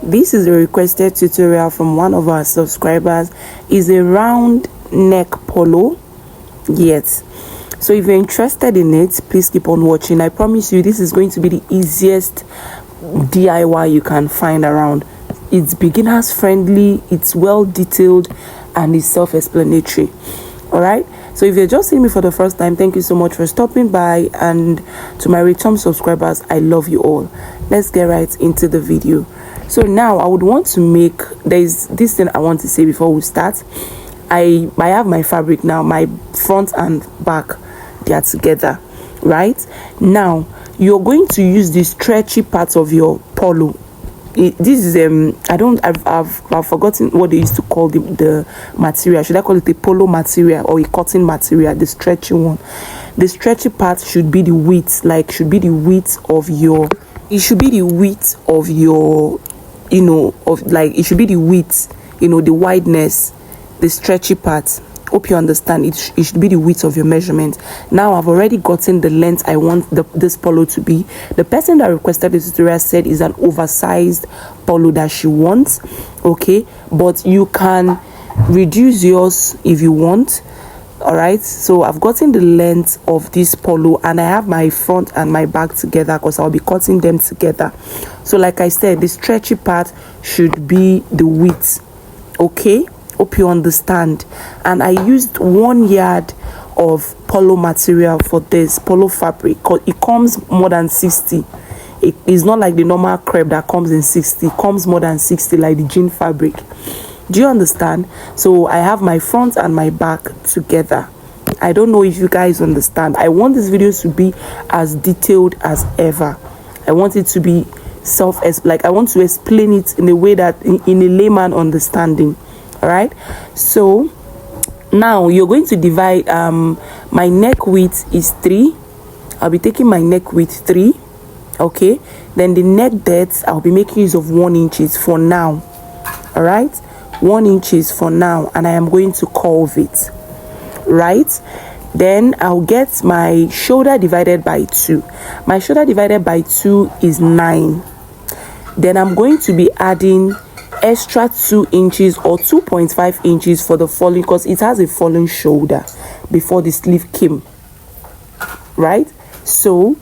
This is a requested tutorial from one of our subscribers. Is a round neck polo. Yes, so if you're interested in it, please keep on watching. I promise you this is going to be the easiest DIY you can find around. It's beginners friendly, it's well detailed, and it's self-explanatory. All right, so if you're just seeing me for the first time, thank you so much for stopping by, and to my return subscribers, I love you all. Let's get right into the video. So now I would want to make, there's this thing I want to say before we start. I have my fabric now, my front and back, they are together. Right now you're going to use the stretchy parts of your polo. This is I've forgotten what they used to call the material. Should I call it a polo material or a cotton material? The stretchy one. The stretchy part should be the width, like should be the width of your, it should be the width of your, you know, of like it should be the width, you know, the wideness, the stretchy part. Hope you understand. It should be the width of your measurement. Now I've already gotten the length I want this polo to be. The person that requested the tutorial said is an oversized polo that she wants. Okay, but you can reduce yours if you want. All right, so I've gotten the length of this polo, and I have my front and my back together because I'll be cutting them together. So like I said, the stretchy part should be the width. Okay, hope you understand. And I used 1 yard of polo material for this polo fabric. It comes more than 60. It is not like the normal crepe that comes in 60. It comes more than 60 like the jean fabric. Do you understand? So I have my front and my back together. I don't know if you guys understand. I want this video to be as detailed as ever. I want it to be like I want to explain it in a way that in a layman understanding. All right, so now you're going to divide. My neck width is 3. I'll be taking my neck width 3. Okay, then the neck depth I'll be making use of 1 inch for now. All right, 1 inch for now, and I am going to curve it. Right, then I'll get my shoulder divided by 2. My shoulder divided by 2 is 9. Then I'm going to be adding extra 2 inches or 2.5 inches for the falling, because it has a falling shoulder before the sleeve came. Right, so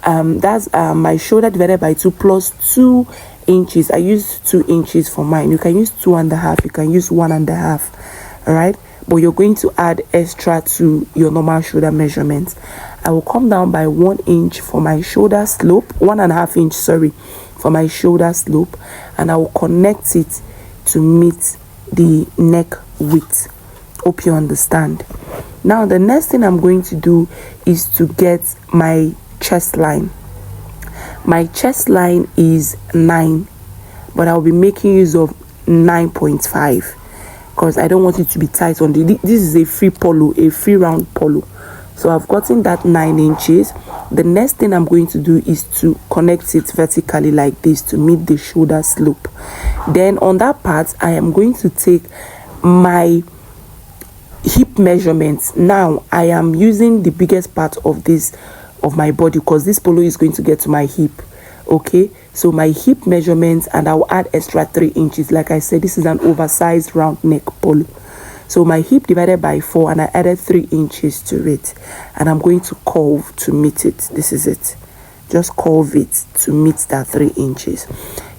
that's my shoulder divided by 2 plus 2 inches. I use 2 inches for mine. You can use 2.5, you can use 1.5. all right, but you're going to add extra to your normal shoulder measurement. I will come down by 1 inch for my shoulder slope, 1.5 inch, sorry, for my shoulder slope, and I will connect it to meet the neck width. Hope you understand. Now the next thing I'm going to do is to get my chest line. My chest line is 9, but I'll be making use of 9.5 because I don't want it to be tight on this is a free polo, a free round polo. So I've gotten that 9 inches. The next thing I'm going to do is to connect it vertically like this to meet the shoulder slope. Then on that part, I am going to take my hip measurements. Now I am using the biggest part of my body because this polo is going to get to my hip. Okay, so my hip measurements, and I'll add extra 3 inches. Like I said, this is an oversized round neck polo. So my hip divided by 4, and I added 3 inches to it, and I'm going to curve to meet it. This is it. Just curve it to meet that 3 inches.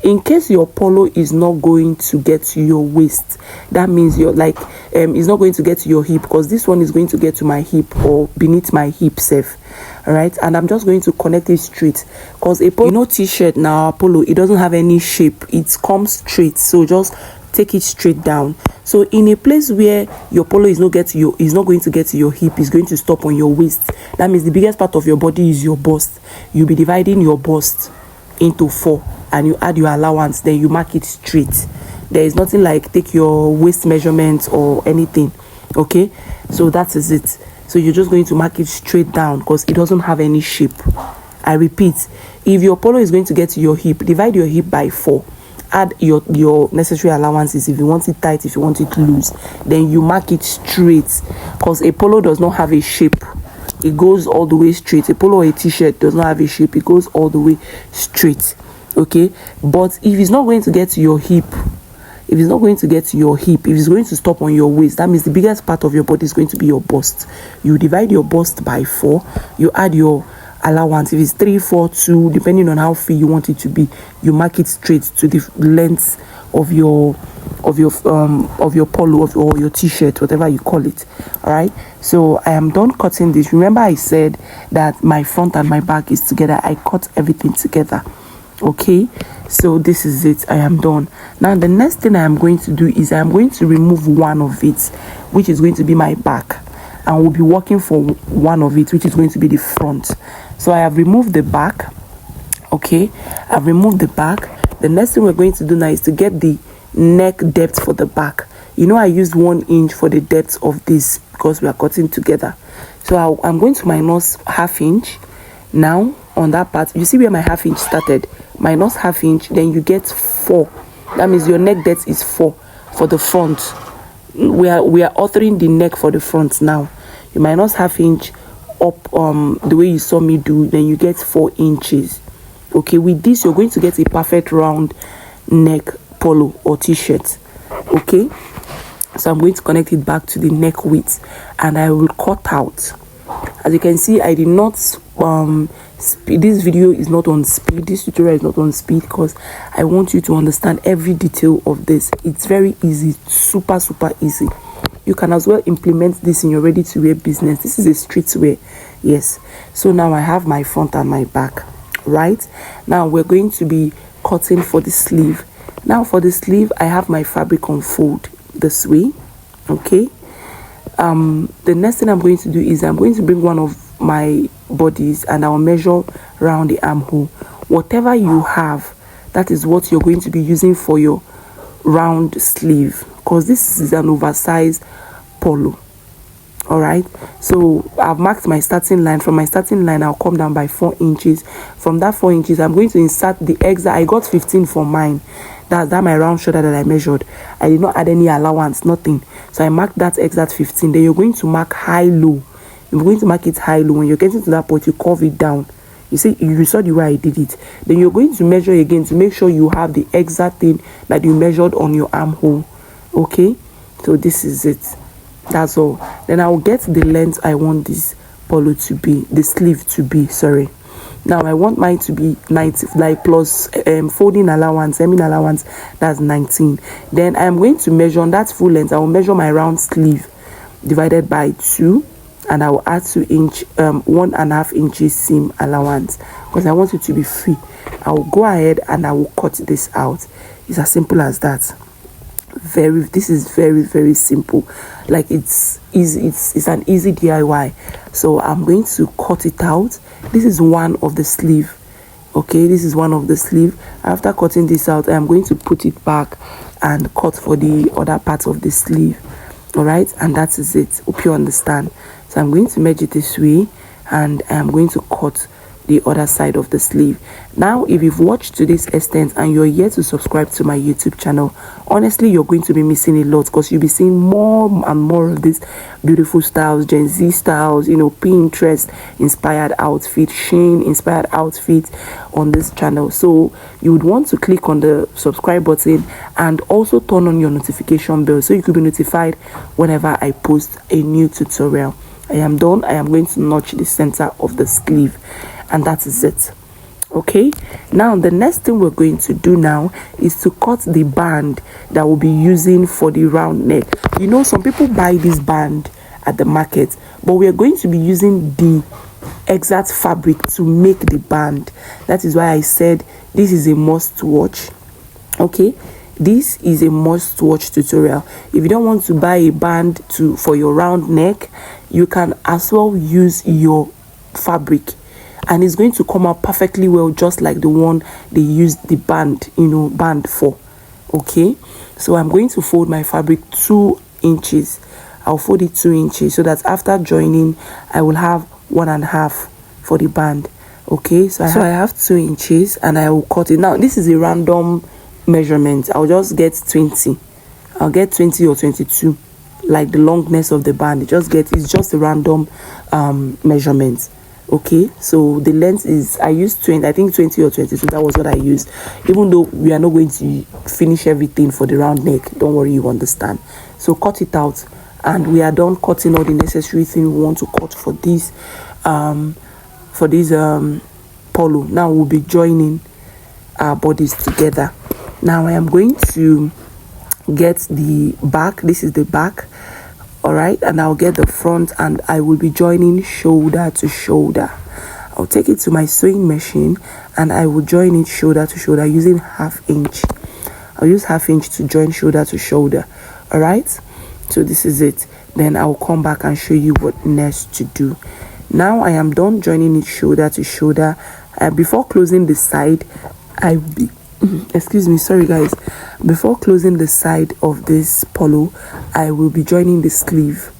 In case your polo is not going to get to your waist, that means you're like it's not going to get to your hip, because this one is going to get to my hip or beneath my hip safe. All right, and I'm just going to connect it straight, because a polo, you know, t-shirt now, polo, it doesn't have any shape, it comes straight. So just take it straight down. So in a place where your polo is not going to get to your hip, it's going to stop on your waist. That means the biggest part of your body is your bust. You'll be dividing your bust into 4, and you add your allowance, then you mark it straight. There is nothing like take your waist measurement or anything. Okay, so that is it. So you're just going to mark it straight down because it doesn't have any shape. I repeat, if your polo is going to get to your hip, divide your hip by 4. Add your necessary allowances. If you want it tight, if you want it loose, then you mark it straight, because a polo does not have a shape. It goes all the way straight. A polo or a t-shirt does not have a shape. It goes all the way straight. okay? But if it's not going to get to your hip, if it's not going to get to your hip, if it's going to stop on your waist, that means the biggest part of your body is going to be your bust. You divide your bust by 4, you add your allowance. If it's 3, 4, 2, depending on how free you want it to be, you mark it straight to the length of your polo or your t-shirt, whatever you call it. All right, so I am done cutting this. Remember I said that my front and my back is together. I cut everything together. Okay, so this is it. I am done. Now the next thing I am going to do is I am going to remove one of it, which is going to be my back, and we'll be working for one of it, which is going to be the front. So I have removed the back. Okay, I've removed the back. The next thing we're going to do now is to get the neck depth for the back. You know, I used 1 inch for the depth of this because we are cutting together. So I'm going to minus ½ inch now on that part. You see where my ½ inch started? Minus ½ inch, then you get 4. That means your neck depth is 4 for the front. We are altering the neck for the front now. You minus ½ inch up the way you saw me do, then you get 4 inches. Okay, with this you're going to get a perfect round neck polo or t-shirt. Okay, so I'm going to connect it back to the neck width, and I will cut out. As you can see, I did not speed. This video is not on speed. This tutorial is not on speed because I want you to understand every detail of this. It's very easy, super easy. You can as well implement this in your ready to wear business. This is a streetwear. Yes, so now I have my front and my back. Right now we're going to be cutting for the sleeve. Now for the sleeve, I have my fabric on fold this way. Okay, the next thing I'm going to do is I'm going to bring one of my bodies and I'll measure around the armhole. Whatever you have, that is what you're going to be using for your round sleeve, because this is an oversized polo. All right, so I've marked my starting line. From my starting line, I'll come down by 4 inches. From that 4 inches, I'm going to insert the exact. I got 15 for mine. That's my round shoulder that I measured. I did not add any allowance, nothing. So I marked that exact 15. Then you're going to mark high-low. You're going to mark it high-low. When you're getting to that point, you curve it down. You see, you saw the way I did it. Then you're going to measure again to make sure you have the exact thing that you measured on your armhole. Okay, so this is it. That's all. Then I'll get the length I want this polo to be, the sleeve to be, sorry. Now I want mine to be 90, like plus folding allowance, hemming allowance, that's 19. Then I'm going to measure on that full length. I will measure my round sleeve divided by 2, and I will add 2 inch 1.5 inches seam allowance because I want it to be free. I will go ahead and I will cut this out. It's as simple as that. This is very simple. Like, it's easy. It's an easy DIY. So I'm going to cut it out. This is one of the sleeve. Okay, this is one of the sleeve. After cutting this out, I'm going to put it back and cut for the other part of the sleeve. All right, and that is it. Hope you understand. So I'm going to merge it this way, and I'm going to cut the other side of the sleeve. Now, if you've watched to this extent and you're yet to subscribe to my YouTube channel, honestly, you're going to be missing a lot because you'll be seeing more and more of these beautiful styles, Gen Z styles, you know, Pinterest inspired outfit, Shein inspired outfits on this channel. So you would want to click on the subscribe button and also turn on your notification bell so you could be notified whenever I post a new tutorial. I am done. I am going to notch the center of the sleeve, and that is it. Okay, now the next thing we're going to do now is to cut the band that we'll be using for the round neck. You know, some people buy this band at the market, but we are going to be using the exact fabric to make the band. That is why I said this is a must watch. Okay, this is a must watch tutorial. If you don't want to buy a band for your round neck, you can as well use your fabric, and it's going to come out perfectly well, just like the one they used the band, band for. Okay, so I'm going to fold my fabric 2 inches. I'll fold it 2 inches so that after joining I will have 1.5 for the band. Okay, so I have 2 inches and I will cut it. Now this is a random measurement. I'll just get 20. I'll get 20 or 22, like the longness of the band. It's just a random measurement. Okay, so the length is, I used 20, I think 20 or 22. That was what I used. Even though we are not going to finish everything for the round neck, don't worry, you understand. So cut it out, and we are done cutting all the necessary things we want to cut for this polo. Now we'll be joining our bodies together. Now I am going to get the back. This is the back. All right, and I'll get the front, and I will be joining shoulder to shoulder. I'll take it to my sewing machine, and I will join it shoulder to shoulder using 1/2 inch. I'll use 1/2 inch to join shoulder to shoulder. All right, so this is it. Then I'll come back and show you what next to do. Now I am done joining it shoulder to shoulder. Before closing the side, I will be excuse me, sorry guys, before closing the side of this polo, I will be joining the sleeve.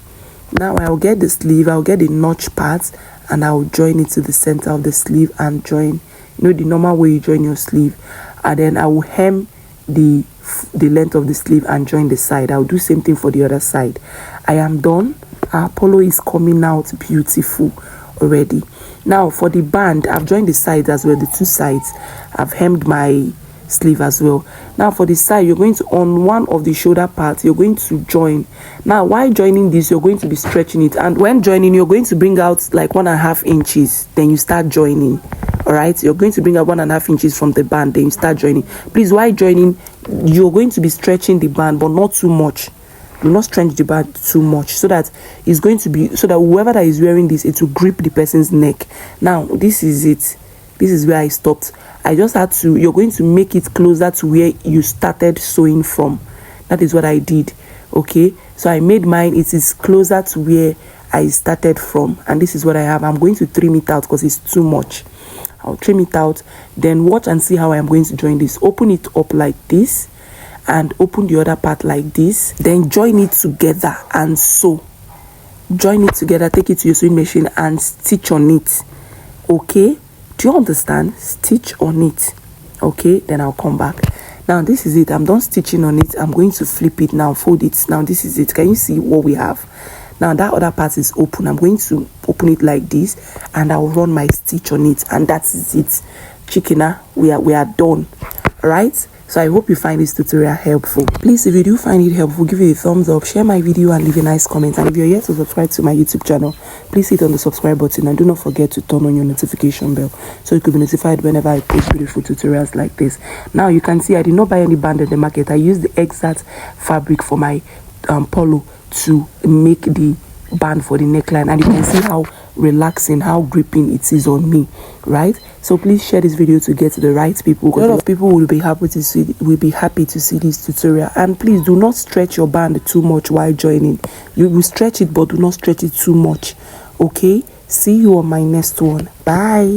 Now I'll get the sleeve, I'll get the notch part, and I'll join it to the center of the sleeve and join, the normal way you join your sleeve. And then I will hem the length of the sleeve and join the side. I'll do same thing for the other side. I am done. Our polo is coming out beautiful already. Now for the band, I've joined the sides as well, the two sides. I've hemmed my sleeve as well. Now for the side, you're going to, on one of the shoulder parts, you're going to join. Now while joining this, you're going to be stretching it, and when joining, you're going to bring out like 1.5 inches, then you start joining. All right, you're going to bring out 1.5 inches from the band, then you start joining. Please, while joining, you're going to be stretching the band, but not too much. Do not stretch the band too much, so that it's going to be, so that whoever that is wearing this, it will grip the person's neck. Now this is it. This is where I stopped. I just had to, you're going to make it closer to where you started sewing from. That is what I did. Okay, so I made mine, it is closer to where I started from, and this is what I have. I'm going to trim it out because it's too much. I'll trim it out, then watch and see how I'm going to join this. Open it up like this, and open the other part like this, then join it together and sew. Join it together, take it to your sewing machine and stitch on it. Okay, do you understand? Stitch on it. Okay, then I'll come back. Now this is it. I'm done stitching on it. I'm going to flip it now, fold it. Now this is it. Can you see what we have? Now that other part is open. I'm going to open it like this, and I'll run my stitch on it, and that is it. Chickena, we are done. All right, so I hope you find this tutorial helpful. Please, if you do find it helpful, give it a thumbs up, share my video, and leave a nice comment. And if you're yet to subscribe to my YouTube channel, please hit on the subscribe button, and do not forget to turn on your notification bell so you could be notified whenever I post beautiful tutorials like this. Now you can see I did not buy any band at the market. I used the exact fabric for my polo to make the band for the neckline, and you can see how relaxing, how gripping it is on me, right? So please share this video to get to the right people. A lot of people will be happy to see this tutorial. And please do not stretch your band too much while joining. You will stretch it, but do not stretch it too much. Okay, see you on my next one. Bye.